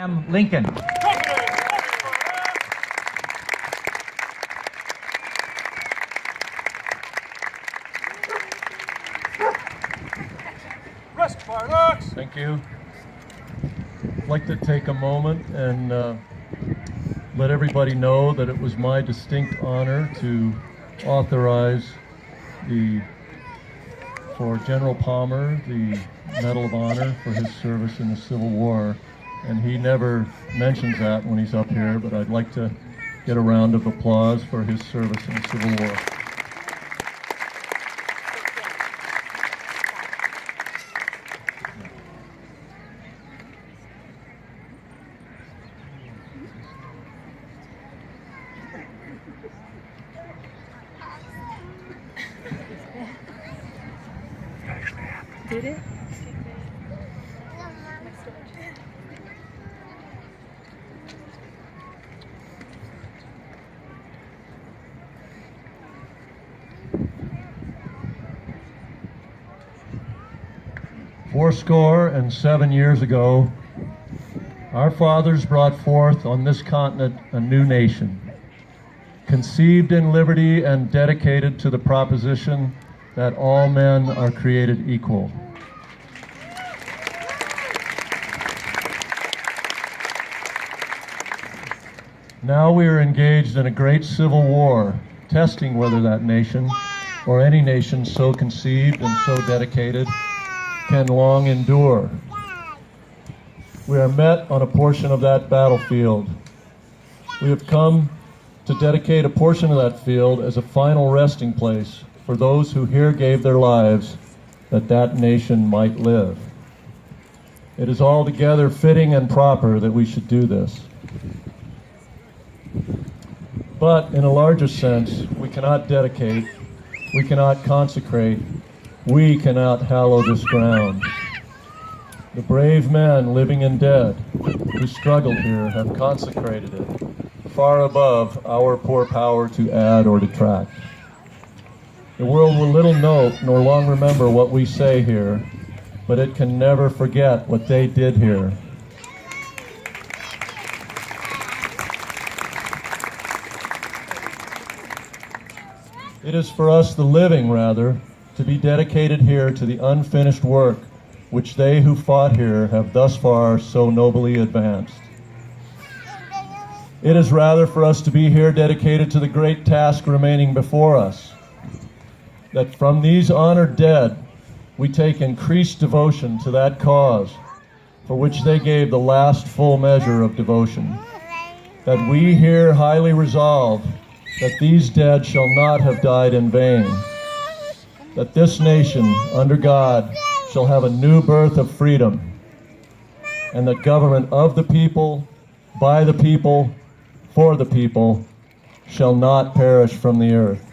Lincoln. Thank you. I'd like to take a moment and let everybody know that it was my distinct honor to authorize for General Palmer the Medal of Honor for his service in the Civil War. And he never mentions that when he's up here, but I'd like to get a round of applause for his service in the Civil War. Did it? Fourscore and 7 years ago, our fathers brought forth on this continent a new nation, conceived in liberty and dedicated to the proposition that all men are created equal. Now we are engaged in a great civil war, testing whether that nation, or any nation so conceived and so dedicated, can long endure. We are met on a portion of that battlefield. We have come to dedicate a portion of that field as a final resting place for those who here gave their lives that that nation might live. It is altogether fitting and proper that we should do this. But in a larger sense, we cannot dedicate, we cannot consecrate, we cannot hallow this ground. The brave men, living and dead, who struggled here have consecrated it, far above our poor power to add or detract. The world will little note nor long remember what we say here, but it can never forget what they did here. It is for us, the living, rather, to be dedicated here to the unfinished work which they who fought here have thus far so nobly advanced. It is rather for us to be here dedicated to the great task remaining before us, that from these honored dead we take increased devotion to that cause for which they gave the last full measure of devotion, that we here highly resolve that these dead shall not have died in vain, that this nation, under God, shall have a new birth of freedom, and that government of the people, by the people, for the people, shall not perish from the earth.